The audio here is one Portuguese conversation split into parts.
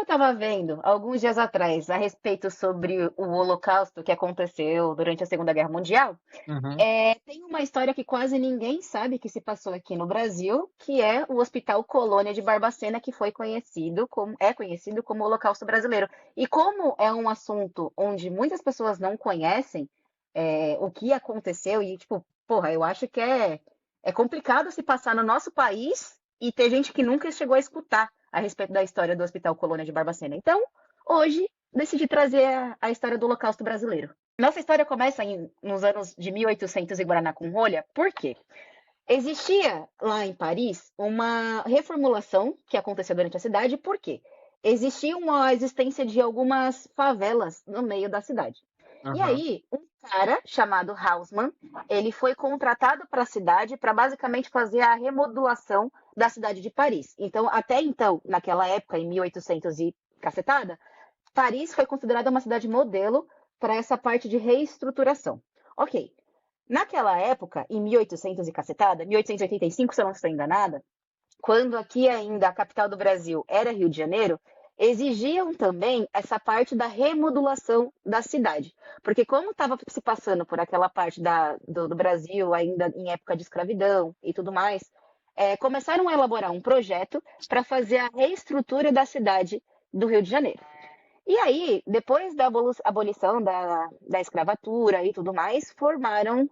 estava vendo alguns dias atrás a respeito sobre o Holocausto que aconteceu durante a Segunda Guerra Mundial, Uhum. tem uma história que quase ninguém sabe que se passou aqui no Brasil, que é o Hospital Colônia de Barbacena, que é conhecido como Holocausto Brasileiro. E como é um assunto onde muitas pessoas não conhecem o que aconteceu, e tipo, porra, eu acho que é complicado se passar no nosso país e ter gente que nunca chegou a escutar a respeito da história do Hospital Colônia de Barbacena. Então, hoje, decidi trazer a história do Holocausto Brasileiro. Nossa história começa nos anos de 1800 em Guaraná com rolha, por quê? Existia lá em Paris uma reformulação que aconteceu durante a cidade, por quê? Existia uma existência de algumas favelas no meio da cidade. E Aham. aí, um cara chamado Haussmann, ele foi contratado para a cidade para basicamente fazer a remodulação da cidade de Paris. Então, até então, naquela época, em 1800 e cacetada, Paris foi considerada uma cidade modelo para essa parte de reestruturação. Ok. Naquela época, em 1800 e cacetada, 1885, se eu não estou enganada, quando aqui ainda a capital do Brasil era Rio de Janeiro, exigiam também essa parte da remodulação da cidade. Porque como estava se passando por aquela parte do Brasil, ainda em época de escravidão e tudo mais, começaram a elaborar um projeto para fazer a reestrutura da cidade do Rio de Janeiro. E aí, depois da abolição da escravatura e tudo mais, formaram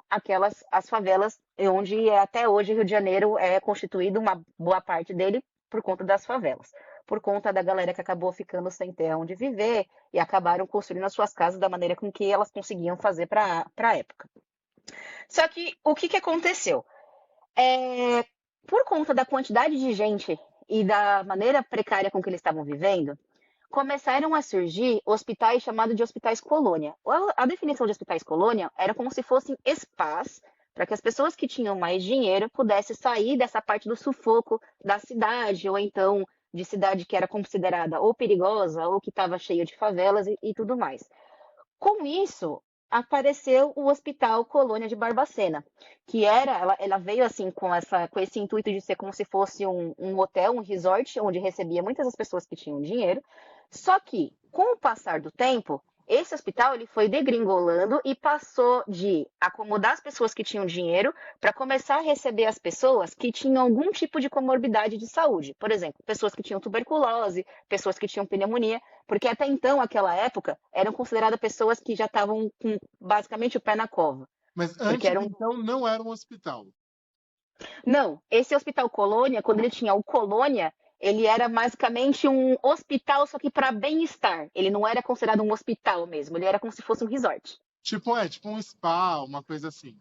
as favelas, onde até hoje Rio de Janeiro é constituído uma boa parte dele por conta das favelas, por conta da galera que acabou ficando sem terra onde viver e acabaram construindo as suas casas da maneira com que elas conseguiam fazer para a época. Só que o que aconteceu? É, por conta da quantidade de gente e da maneira precária com que eles estavam vivendo, começaram a surgir hospitais chamados de hospitais colônia. A definição de hospitais colônia era como se fossem spas para que as pessoas que tinham mais dinheiro pudessem sair dessa parte do sufoco da cidade, ou então de cidade que era considerada ou perigosa, ou que estava cheia de favelas e tudo mais. Com isso, apareceu o Hospital Colônia de Barbacena, que ela veio assim com esse intuito de ser como se fosse um hotel, um resort, onde recebia muitas das pessoas que tinham dinheiro. Só que, com o passar do tempo, esse hospital ele foi degringolando e passou de acomodar as pessoas que tinham dinheiro para começar a receber as pessoas que tinham algum tipo de comorbidade de saúde. Por exemplo, pessoas que tinham tuberculose, pessoas que tinham pneumonia. Porque até então, aquela época, eram consideradas pessoas que já estavam com basicamente o pé na cova. Mas Porque antes, eram. então, não era um hospital. Não, esse Hospital Colônia, quando ele tinha o Colônia, ele era basicamente um hospital, só que para bem-estar. Ele não era considerado um hospital mesmo, ele era como se fosse um resort. Tipo um spa, uma coisa assim.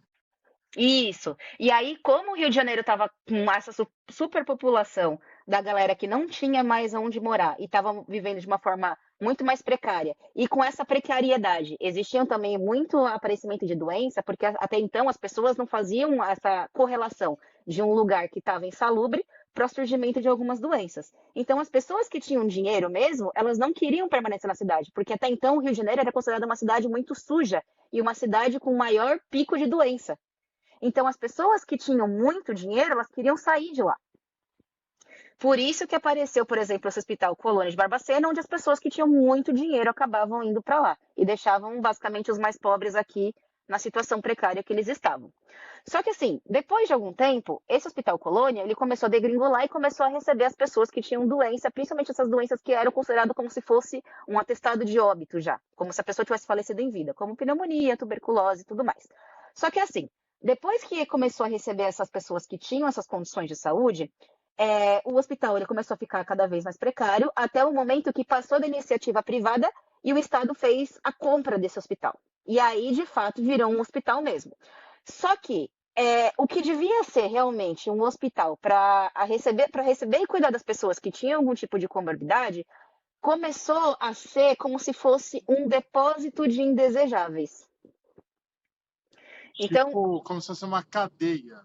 Isso. E aí, como o Rio de Janeiro estava com essa superpopulação da galera que não tinha mais onde morar e estava vivendo de uma forma muito mais precária, e com essa precariedade, existiam também muito aparecimento de doença, porque até então as pessoas não faziam essa correlação de um lugar que estava insalubre para o surgimento de algumas doenças. Então, as pessoas que tinham dinheiro mesmo, elas não queriam permanecer na cidade, porque até então o Rio de Janeiro era considerada uma cidade muito suja e uma cidade com maior pico de doença. Então, as pessoas que tinham muito dinheiro, elas queriam sair de lá. Por isso que apareceu, por exemplo, esse hospital Colônia de Barbacena, onde as pessoas que tinham muito dinheiro acabavam indo para lá e deixavam basicamente os mais pobres aqui na situação precária que eles estavam. Só que assim, depois de algum tempo, esse hospital Colônia, ele começou a degringolar e começou a receber as pessoas que tinham doença, principalmente essas doenças que eram consideradas como se fosse um atestado de óbito já, como se a pessoa tivesse falecido em vida, como pneumonia, tuberculose e tudo mais. Só que assim, depois que começou a receber essas pessoas que tinham essas condições de saúde, o hospital ele começou a ficar cada vez mais precário, até o momento que passou da iniciativa privada e o Estado fez a compra desse hospital. E aí, de fato, virou um hospital mesmo. Só que o que devia ser realmente um hospital para receber e cuidar das pessoas que tinham algum tipo de comorbidade, começou a ser como se fosse um depósito de indesejáveis. Então, Tipo, como se fosse uma cadeia.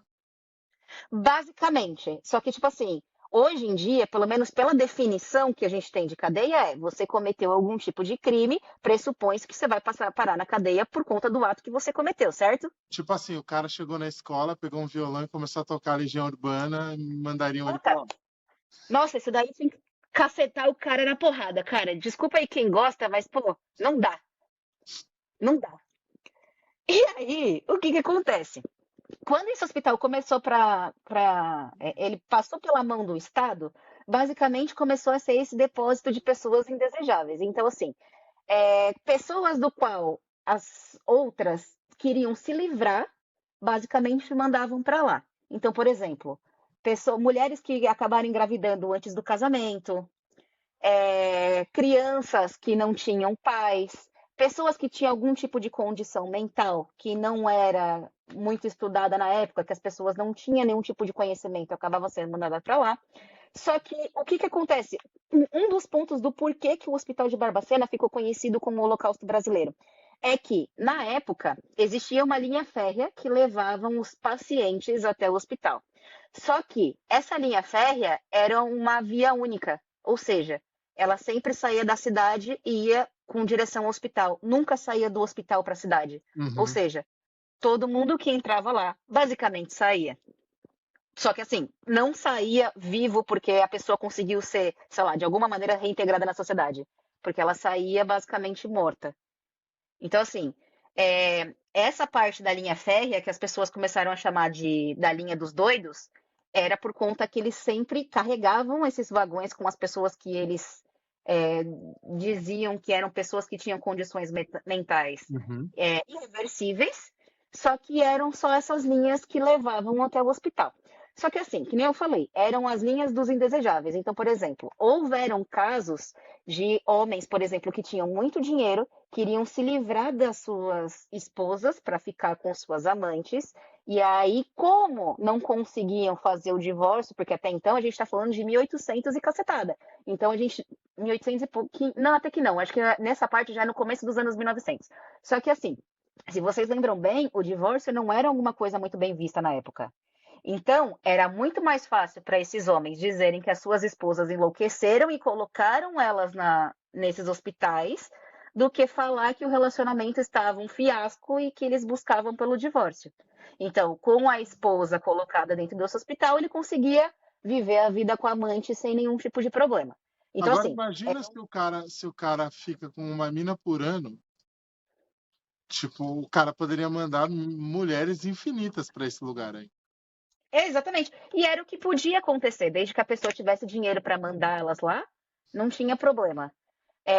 basicamente. Só que, tipo assim, hoje em dia, pelo menos pela definição que a gente tem de cadeia, você cometeu algum tipo de crime, pressupõe-se que você vai parar na cadeia por conta do ato que você cometeu, certo? Tipo assim, o cara chegou na escola, pegou um violão e começou a tocar Legião Urbana, mandariam ele pra Puta, lá. nossa, isso daí tinha que cacetar o cara na porrada. Cara, desculpa aí quem gosta, mas, pô, não dá. Não dá. E aí, o que que acontece? Quando esse hospital começou ele passou pela mão do Estado, basicamente começou a ser esse depósito de pessoas indesejáveis. Então, assim, pessoas do qual as outras queriam se livrar, basicamente mandavam para lá. Então, por exemplo, mulheres que acabaram engravidando antes do casamento, crianças que não tinham pais, pessoas que tinham algum tipo de condição mental que não era muito estudada na época, que as pessoas não tinham nenhum tipo de conhecimento, acabavam sendo mandadas para lá. Só que o que, que acontece? Um dos pontos do porquê que o Hospital de Barbacena ficou conhecido como o Holocausto Brasileiro é que, na época, existia uma linha férrea que levavam os pacientes até o hospital. Só que essa linha férrea era uma via única, ou seja, ela sempre saía da cidade e ia com direção ao hospital, nunca saía do hospital para a cidade. Ou Uhum. seja, todo mundo que entrava lá basicamente saía. Só que assim, não saía vivo porque a pessoa conseguiu ser, sei lá, de alguma maneira reintegrada na sociedade. Porque ela saía basicamente morta. Então, assim, essa parte da linha férrea, que as pessoas começaram a chamar da linha dos doidos, era por conta que eles sempre carregavam esses vagões com as pessoas que eles é, diziam que eram pessoas que tinham condições mentais Uhum. irreversíveis, só que eram só essas linhas que levavam até o hospital. Só que assim, que nem eu falei, eram as linhas dos indesejáveis. Então, por exemplo, houveram casos de homens, por exemplo, que tinham muito dinheiro, queriam se livrar das suas esposas para ficar com suas amantes, e aí, como não conseguiam fazer o divórcio, porque até então a gente está falando de 1800 e cacetada. Então a gente, 1800 e pouquinho, não, até que não, acho que nessa parte já é no começo dos anos 1900. Só que assim, se vocês lembram bem, o divórcio não era alguma coisa muito bem vista na época. Então, era muito mais fácil para esses homens dizerem que as suas esposas enlouqueceram e colocaram elas nesses hospitais, do que falar que o relacionamento estava um fiasco e que eles buscavam pelo divórcio. Então, com a esposa colocada dentro desse hospital, ele conseguia viver a vida com a amante sem nenhum tipo de problema. Então, Agora assim, imagina se o cara fica com uma mina por ano, tipo, o cara poderia mandar mulheres infinitas para esse lugar aí. exatamente. E era o que podia acontecer, desde que a pessoa tivesse dinheiro para mandar elas lá, não tinha problema.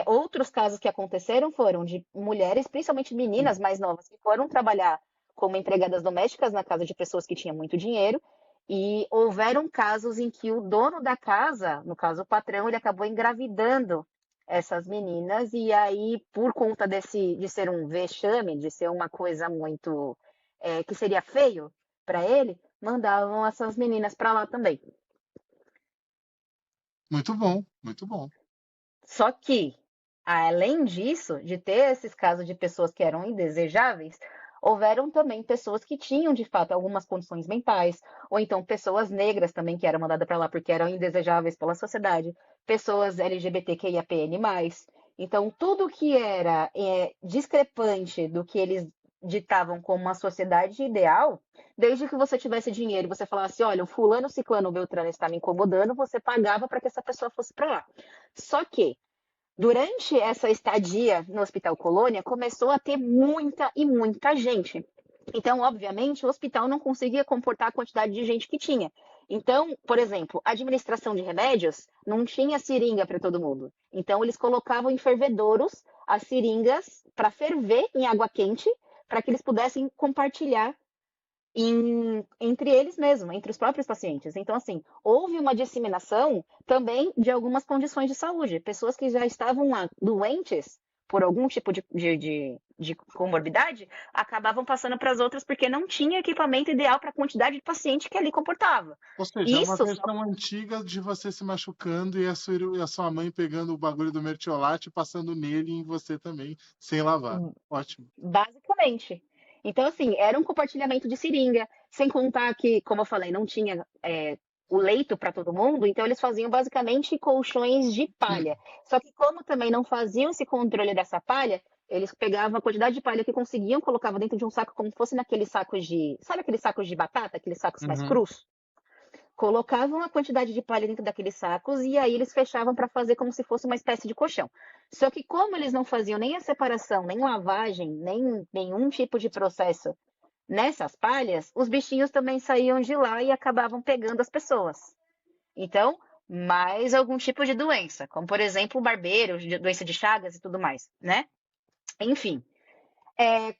Outros casos que aconteceram foram de mulheres, principalmente meninas mais novas, que foram trabalhar como empregadas domésticas na casa de pessoas que tinham muito dinheiro. E houveram casos em que o dono da casa, no caso o patrão, ele acabou engravidando essas meninas. E aí, por conta de ser um vexame, de ser uma coisa muito que seria feio para ele, mandavam essas meninas para lá também. Muito bom, muito bom. Só que, além disso, de ter esses casos de pessoas que eram indesejáveis, houveram também pessoas que tinham, de fato, algumas condições mentais, ou então pessoas negras também que eram mandadas para lá porque eram indesejáveis pela sociedade, pessoas LGBTQIAPN+. Então, tudo que era discrepante do que eles ditavam como uma sociedade ideal, desde que você tivesse dinheiro e você falasse, olha, o fulano, ciclano, beltrano está me incomodando, você pagava para que essa pessoa fosse para lá. Só que, durante essa estadia no Hospital Colônia, começou a ter muita e muita gente. Então, obviamente, o hospital não conseguia comportar a quantidade de gente que tinha. Então, por exemplo, a administração de remédios não tinha seringa para todo mundo. Então, eles colocavam em fervedouros as seringas para ferver em água quente, para que eles pudessem compartilhar entre eles mesmos, entre os próprios pacientes. Então, assim, houve uma disseminação também de algumas condições de saúde. Pessoas que já estavam lá doentes por algum tipo de comorbidade, acabavam passando para as outras porque não tinha equipamento ideal para a quantidade de paciente que ali comportava. Ou seja, é uma Isso só versão antiga de você se machucando e a sua mãe pegando o bagulho do mertiolate e passando nele e em você também, sem lavar. Ótimo. basicamente. Então, assim, era um compartilhamento de seringa, sem contar que, como eu falei, não tinha o leito para todo mundo, então eles faziam basicamente colchões de palha. Só que, como também não faziam esse controle dessa palha, eles pegavam a quantidade de palha que conseguiam, colocavam dentro de um saco, como se fosse naqueles sacos de. Sabe aqueles sacos de batata, aqueles sacos mais Uhum. crus? colocavam a quantidade de palha dentro daqueles sacos e aí eles fechavam para fazer como se fosse uma espécie de colchão. Só que como eles não faziam nem a separação, nem lavagem, nem nenhum tipo de processo nessas palhas, os bichinhos também saíam de lá e acabavam pegando as pessoas. Então, mais algum tipo de doença, como por exemplo o barbeiro, doença de Chagas e tudo mais, né? Enfim,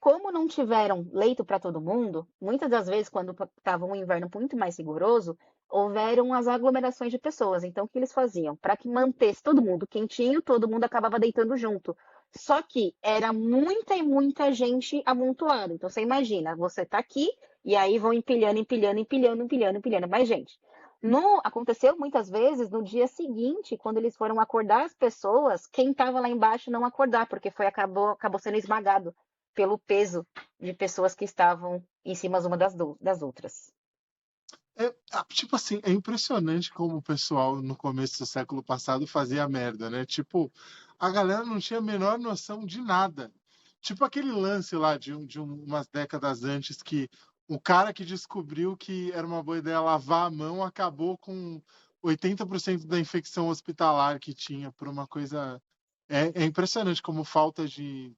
como não tiveram leito para todo mundo, muitas das vezes, quando estava um inverno muito mais rigoroso, houveram as aglomerações de pessoas. Então, o que eles faziam? Para que mantesse todo mundo quentinho, todo mundo acabava deitando junto. Só que era muita e muita gente amontoada. Então, você imagina, você está aqui e aí vão empilhando, empilhando, empilhando, empilhando, empilhando mais gente. Aconteceu muitas vezes no dia seguinte, quando eles foram acordar as pessoas, quem estava lá embaixo não acordar, porque acabou sendo esmagado pelo peso de pessoas que estavam em cima uma das outras. Tipo assim, é impressionante como o pessoal no começo do século passado fazia merda, né? Tipo, a galera não tinha a menor noção de nada. Tipo aquele lance lá umas décadas antes que o cara que descobriu que era uma boa ideia lavar a mão acabou com 80% da infecção hospitalar que tinha por uma coisa. É impressionante como falta de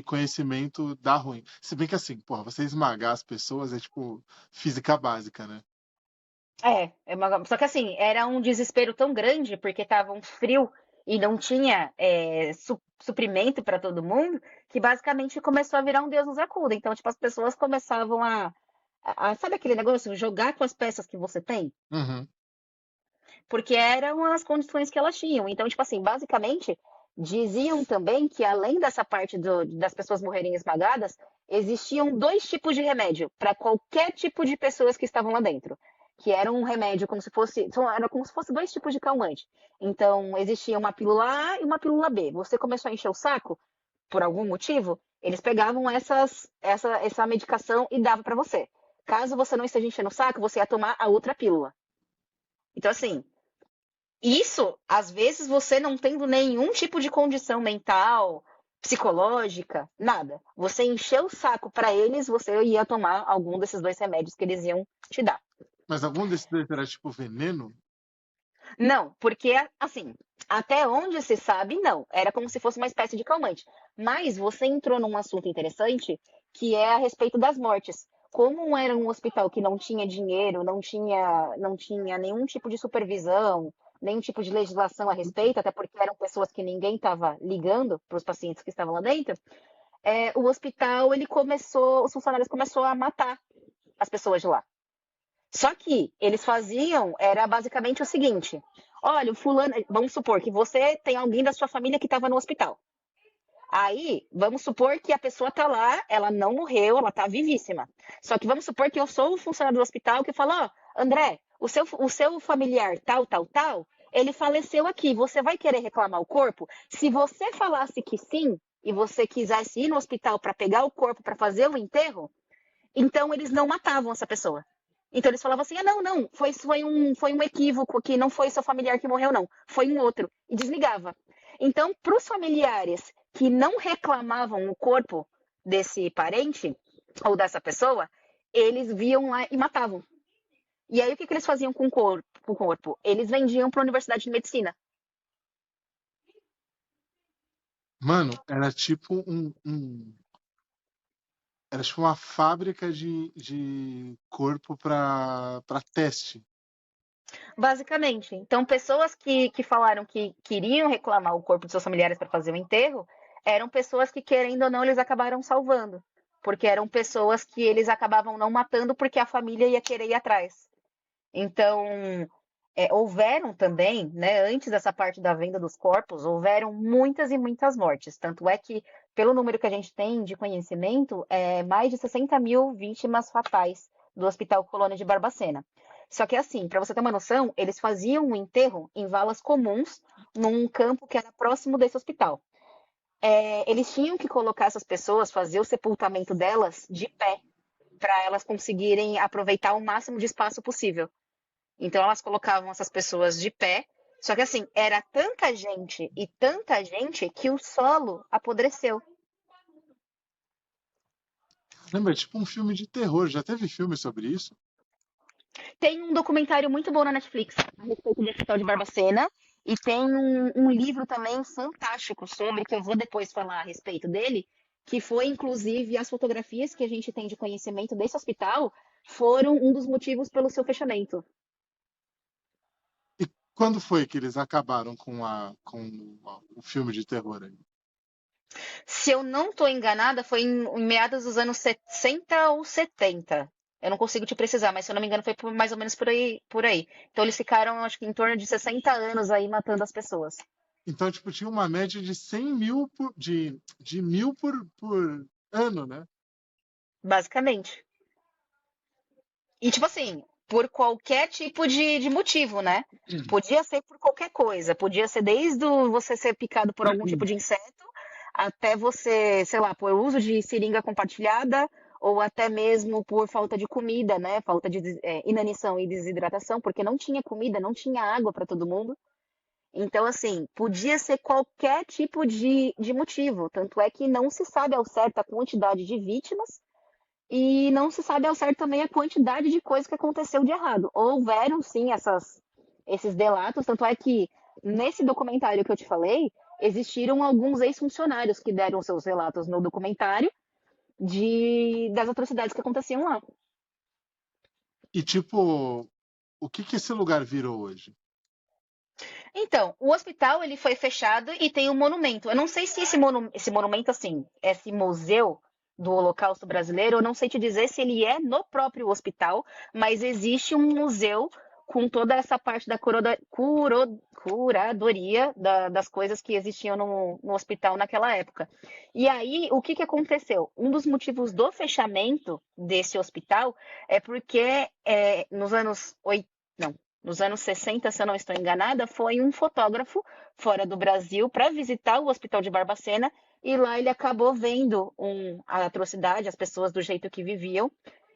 conhecimento dá ruim. Se bem que assim, porra, você esmagar as pessoas é tipo física básica, né? Só que assim, era um desespero tão grande, porque tava um frio e não tinha suprimento para todo mundo, que basicamente começou a virar um Deus nos acuda. Então, tipo, as pessoas começavam sabe aquele negócio, jogar com as peças que você tem? Uhum. Porque eram as condições que elas tinham. Então, tipo assim, basicamente, diziam também que além dessa parte das pessoas morrerem esmagadas, existiam dois tipos de remédio para qualquer tipo de pessoas que estavam lá dentro. Que era um remédio era como se fosse dois tipos de calmante. Então, existia uma pílula A e uma pílula B. Você começou a encher o saco, por algum motivo, eles pegavam essa medicação e davam para você. Caso você não esteja enchendo o saco, você ia tomar a outra pílula. Então, assim, isso, às vezes, você não tendo nenhum tipo de condição mental, psicológica, nada. Você encheu o saco para eles, você ia tomar algum desses dois remédios que eles iam te dar. Mas algum desses dois era tipo veneno? Não, porque, assim, até onde se sabe, não. Era como se fosse uma espécie de calmante. Mas você entrou num assunto interessante, que é a respeito das mortes. Como era um hospital que não tinha dinheiro, não tinha nenhum tipo de supervisão, nenhum tipo de legislação a respeito, até porque eram pessoas que ninguém estava ligando para os pacientes que estavam lá dentro, o hospital, os funcionários começaram a matar as pessoas de lá. Só que eles faziam, era basicamente o seguinte: olha, o fulano, vamos supor que você tem alguém da sua família que estava no hospital. Aí, vamos supor que a pessoa está lá, ela não morreu, ela está vivíssima. Só que vamos supor que eu sou o funcionário do hospital que fala: ó, André, o seu familiar tal, tal, tal, ele faleceu aqui, você vai querer reclamar o corpo? Se você falasse que sim, e você quisesse ir no hospital para pegar o corpo para fazer o enterro, então eles não matavam essa pessoa. Então eles falavam assim: não, não, foi um equívoco que não foi seu familiar que morreu, não, foi um outro. E desligava. Então, para os familiares que não reclamavam o corpo desse parente ou dessa pessoa, eles viam lá e matavam. E aí o que eles faziam com o corpo? Eles vendiam para a Universidade de Medicina. Mano, era tipo uma fábrica de corpo para teste. Basicamente. Então, pessoas que falaram que queriam reclamar o corpo de seus familiares para fazer o enterro, eram pessoas que, querendo ou não, eles acabaram salvando. Porque eram pessoas que eles acabavam não matando porque a família ia querer ir atrás. Então, houveram também, né, antes dessa parte da venda dos corpos, houveram muitas e muitas mortes. Tanto é que, pelo número que a gente tem de conhecimento, mais de 60 mil vítimas fatais do Hospital Colônia de Barbacena. Só que assim, para você ter uma noção, eles faziam o enterro em valas comuns, num campo que era próximo desse hospital. Eles tinham que colocar essas pessoas, fazer o sepultamento delas de pé, para elas conseguirem aproveitar o máximo de espaço possível. Então elas colocavam essas pessoas de pé, só que assim, era tanta gente e tanta gente que o solo apodreceu. Lembra? É tipo um filme de terror. Já teve filme sobre isso? Tem um documentário muito bom na Netflix a respeito do Hospital de Barbacena. E tem um livro também fantástico sobre, que eu vou depois falar a respeito dele, que foi, inclusive, as fotografias que a gente tem de conhecimento desse hospital foram um dos motivos pelo seu fechamento. E quando foi que eles acabaram o filme de terror aí? Se eu não estou enganada, foi em meados dos anos 60 ou 70. Eu não consigo te precisar, mas se eu não me engano, foi mais ou menos por aí, por aí. Então eles ficaram, acho que em torno de 60 anos aí matando as pessoas. Então, tipo, tinha uma média de 100 mil de mil por ano, né? Basicamente. E, tipo assim, por qualquer tipo de motivo, né? Podia ser por qualquer coisa. Podia ser desde você ser picado por algum tipo de inseto, até você, sei lá, por uso de seringa compartilhada, ou até mesmo por falta de comida, né? Falta de inanição e desidratação, porque não tinha comida, não tinha água para todo mundo. Então, assim, podia ser qualquer tipo de motivo. Tanto é que não se sabe ao certo a quantidade de vítimas e não se sabe ao certo também a quantidade de coisa que aconteceu de errado. Houveram, sim, esses delatos, tanto é que nesse documentário que eu te falei, existiram alguns ex-funcionários que deram seus relatos no documentário das atrocidades que aconteciam lá. E, tipo, o que que esse lugar virou hoje? Então, o hospital ele foi fechado e tem um monumento. Eu não sei se esse monumento, assim, esse museu do Holocausto Brasileiro, eu não sei te dizer se ele é no próprio hospital, mas existe um museu com toda essa parte da curadoria das coisas que existiam no hospital naquela época. E aí, o que aconteceu? Um dos motivos do fechamento desse hospital é porque nos anos 80, nos anos 60, se eu não estou enganada, foi um fotógrafo fora do Brasil para visitar o Hospital de Barbacena e lá ele acabou vendo a atrocidade, as pessoas do jeito que viviam.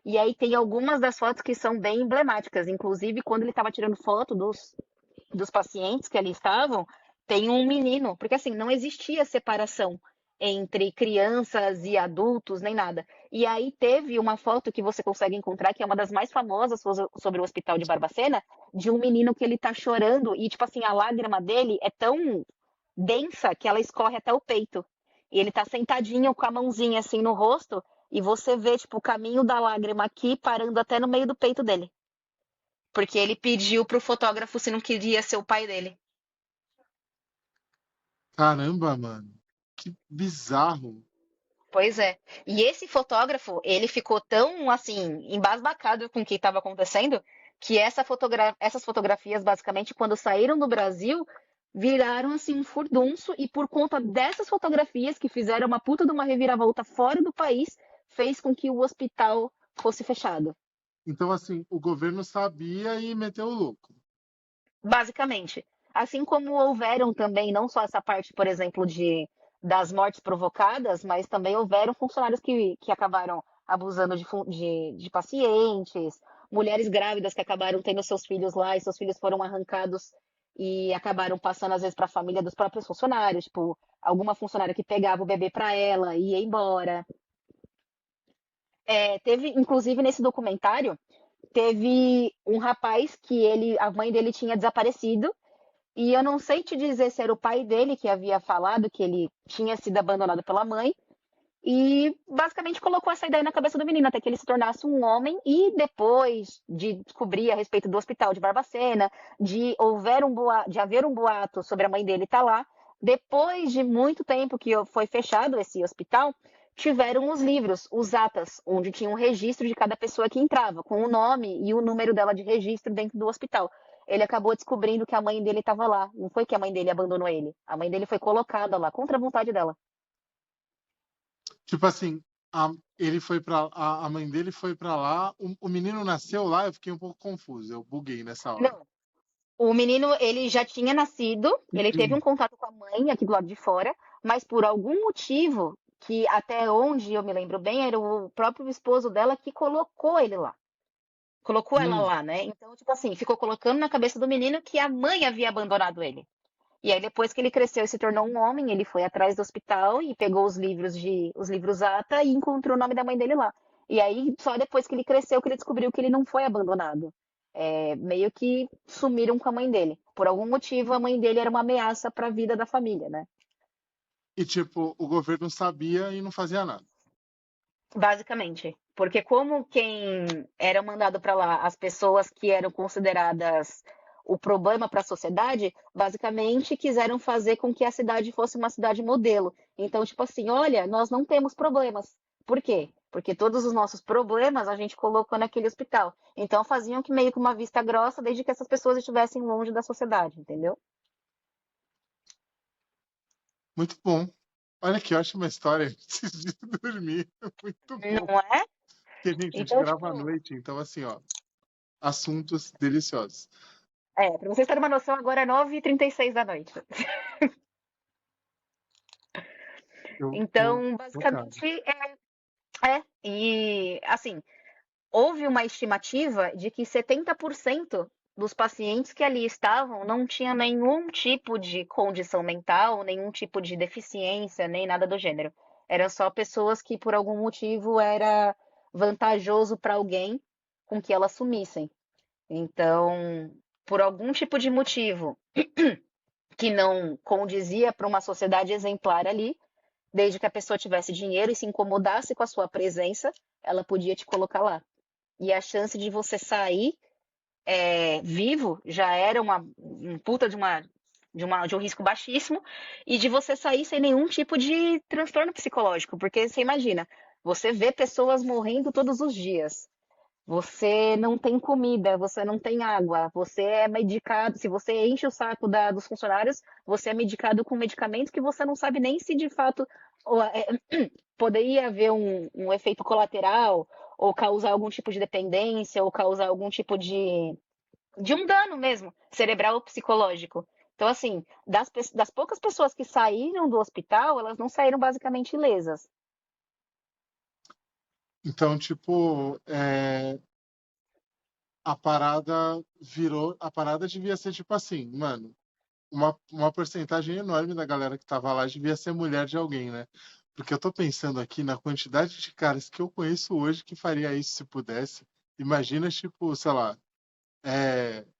E aí tem algumas das fotos que são bem emblemáticas, inclusive quando ele estava tirando foto dos pacientes que ali estavam, tem um menino, porque assim, não existia separação entre crianças e adultos, nem nada. E aí teve uma foto que você consegue encontrar, que é uma das mais famosas sobre o Hospital de Barbacena, de um menino que ele tá chorando e, tipo assim, a lágrima dele é tão densa que ela escorre até o peito. E ele tá sentadinho com a mãozinha assim no rosto e você vê, tipo, o caminho da lágrima aqui parando até no meio do peito dele. Porque ele pediu pro fotógrafo se não queria ser o pai dele. Caramba, mano. Que bizarro. Pois é. E esse fotógrafo, ele ficou tão, assim, embasbacado com o que estava acontecendo, que essas fotografias, basicamente, quando saíram do Brasil, viraram, assim, um furdunço. E por conta dessas fotografias, que fizeram uma puta de uma reviravolta fora do país, fez com que o hospital fosse fechado. Então, assim, o governo sabia e meteu o louco. Basicamente. Assim como houveram também, não só essa parte, por exemplo, das mortes provocadas, mas também houveram funcionários que acabaram abusando de pacientes, mulheres grávidas que acabaram tendo seus filhos lá e seus filhos foram arrancados e acabaram passando, às vezes, para a família dos próprios funcionários, tipo, alguma funcionária que pegava o bebê para ela e ia embora. Teve, inclusive, nesse documentário, teve um rapaz que a mãe dele tinha desaparecido e eu não sei te dizer se era o pai dele que havia falado que ele tinha sido abandonado pela mãe. E basicamente colocou essa ideia na cabeça do menino, até que ele se tornasse um homem. E depois de descobrir a respeito do hospital de Barbacena, de haver um boato sobre a mãe dele estar lá, depois de muito tempo que foi fechado esse hospital, tiveram os livros, os atas, onde tinha um registro de cada pessoa que entrava, com o nome e o número dela de registro dentro do hospital. Ele acabou descobrindo que a mãe dele estava lá. Não foi que a mãe dele abandonou ele. A mãe dele foi colocada lá, contra a vontade dela. Tipo assim, ele foi para a mãe dele foi para lá, o menino nasceu lá, eu fiquei um pouco confuso, eu buguei nessa hora. Não, o menino, ele já tinha nascido, ele teve um contato com a mãe aqui do lado de fora, mas por algum motivo, que até onde eu me lembro bem, era o próprio esposo dela que colocou ele lá. Colocou ela Hum. lá, né? Então, tipo assim, ficou colocando na cabeça do menino que a mãe havia abandonado ele. E aí, depois que ele cresceu e se tornou um homem, ele foi atrás do hospital e pegou os livros ATA e encontrou o nome da mãe dele lá. E aí, só depois que ele cresceu, que ele descobriu que ele não foi abandonado. meio que sumiram com a mãe dele. Por algum motivo, a mãe dele era uma ameaça para a vida da família, né? E, tipo, o governo sabia e não fazia nada. Basicamente. Porque como quem era mandado para lá, as pessoas que eram consideradas o problema para a sociedade, basicamente quiseram fazer com que a cidade fosse uma cidade modelo. Então, tipo assim, olha, nós não temos problemas. Por quê? Porque todos os nossos problemas a gente colocou naquele hospital. Então faziam que meio que uma vista grossa desde que essas pessoas estivessem longe da sociedade, entendeu? Muito bom. Olha que ótima história antes de dormir. Muito bom. Não é? Porque, gente, a gente Então, grava à tipo, noite, então, assim, ó, assuntos deliciosos. pra vocês terem uma noção, agora é 9h36 da noite. Eu tô Então, tocado. basicamente, e assim, houve uma estimativa de que 70% dos pacientes que ali estavam não tinha nenhum tipo de condição mental, nenhum tipo de deficiência, nem nada do gênero. Eram só pessoas que, por algum motivo, era vantajoso para alguém com que elas sumissem. Então, por algum tipo de motivo que não condizia para uma sociedade exemplar ali, desde que a pessoa tivesse dinheiro e se incomodasse com a sua presença, ela podia te colocar lá. E a chance de você sair vivo já era um puta de um risco baixíssimo, e de você sair sem nenhum tipo de transtorno psicológico, porque você imagina, você vê pessoas morrendo todos os dias. Você não tem comida, você não tem água, você é medicado. Se você enche o saco dos funcionários, você é medicado com medicamentos que você não sabe nem se de fato poderia haver um efeito colateral, ou causar algum tipo de dependência, ou causar algum tipo de um dano mesmo, cerebral ou psicológico. Então, assim, das poucas pessoas que saíram do hospital, elas não saíram basicamente ilesas. Então, tipo, a parada virou. A parada devia ser tipo assim, mano. Uma porcentagem enorme da galera que tava lá devia ser mulher de alguém, né? Porque eu tô pensando aqui na quantidade de caras que eu conheço hoje que faria isso se pudesse. Imagina, tipo, sei lá,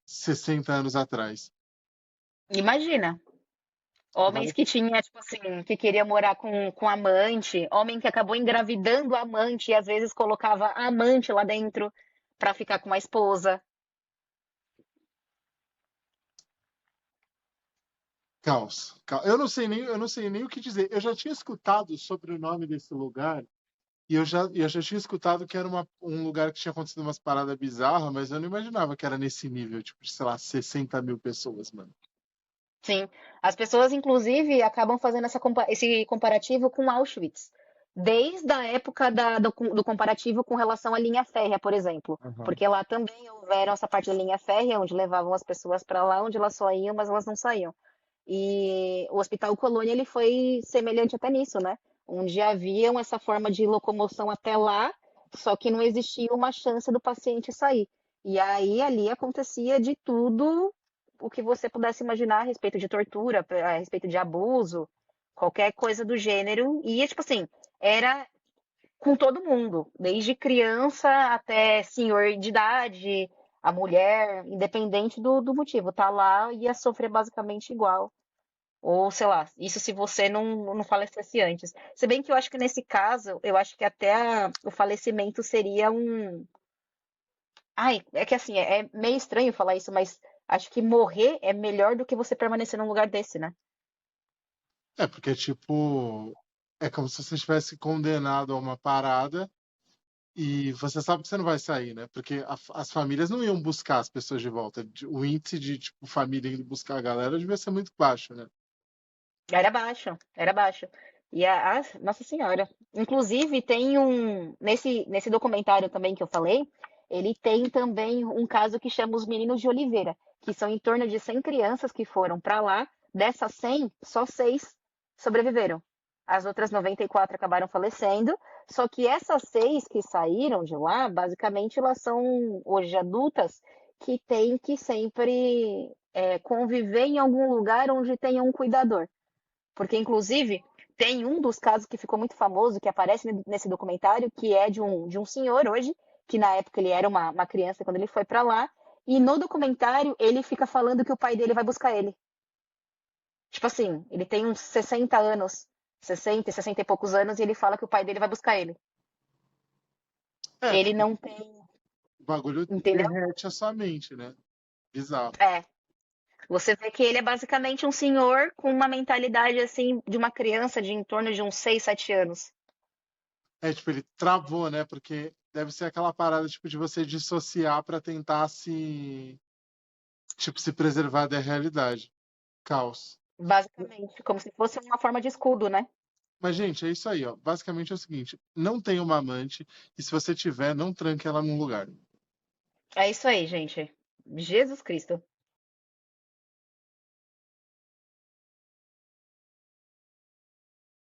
60 anos atrás. Imagina. Homens Agora, que tinha, tipo assim, que queria morar com amante, homem que acabou engravidando a amante e às vezes colocava a amante lá dentro pra ficar com a esposa. caos. Eu não sei nem o que dizer. Eu já tinha escutado sobre o nome desse lugar e eu já tinha escutado que era um lugar que tinha acontecido umas paradas bizarras, mas eu não imaginava que era nesse nível, tipo, de, sei lá, 60 mil pessoas, mano. Sim, as pessoas inclusive acabam fazendo esse comparativo com Auschwitz, desde a época do comparativo com relação à linha férrea, por exemplo, Aham. porque lá também houveram essa parte da linha férrea, onde levavam as pessoas para lá, onde elas só iam, mas elas não saíam. E o Hospital Colônia ele foi semelhante até nisso, né? Onde haviam essa forma de locomoção até lá, só que não existia uma chance do paciente sair. E aí ali acontecia de tudo o que você pudesse imaginar a respeito de tortura, a respeito de abuso, qualquer coisa do gênero. E tipo assim, era com todo mundo, desde criança até senhor de idade, a mulher, independente do motivo, tá lá e ia sofrer basicamente igual. Ou, sei lá, isso se você não falecesse antes. Se bem que eu acho que nesse caso, eu acho que até o falecimento seria um. Ai, é que assim, é meio estranho falar isso, mas acho que morrer é melhor do que você permanecer num lugar desse, né? Porque, tipo, é como se você estivesse condenado a uma parada e você sabe que você não vai sair, né? Porque as famílias não iam buscar as pessoas de volta. O índice de, tipo, família indo buscar a galera devia ser muito baixo, né? Era baixo, era baixo. E Nossa Senhora. Inclusive, tem nesse documentário também que eu falei, ele tem também um caso que chama Os Meninos de Oliveira, que são em torno de 100 crianças que foram para lá. Dessas 100, só 6 sobreviveram. As outras 94 acabaram falecendo. Só que essas 6 que saíram de lá, basicamente, elas são hoje adultas que têm que sempre conviver em algum lugar onde tenha um cuidador. Porque, inclusive, tem um dos casos que ficou muito famoso, que aparece nesse documentário, que é de um senhor hoje, que na época ele era uma criança quando ele foi para lá, E no documentário, ele fica falando que o pai dele vai buscar ele. Tipo assim, ele tem uns 60 anos, 60 e poucos anos, e ele fala que o pai dele vai buscar ele. É, Ele porque não tem, o bagulho entendeu? derrete a sua mente, né? Bizarro. É. Você vê que ele é basicamente um senhor com uma mentalidade assim de uma criança de em torno de uns 6, 7 anos. É, tipo, ele travou, né? Porque deve ser aquela parada, tipo, de você dissociar pra tentar tipo, se preservar da realidade. Caos. Basicamente, como se fosse uma forma de escudo, né? Mas, gente, é isso aí, ó. Basicamente é o seguinte: não tenha uma amante, e se você tiver, não tranque ela num lugar. É isso aí, gente. Jesus Cristo.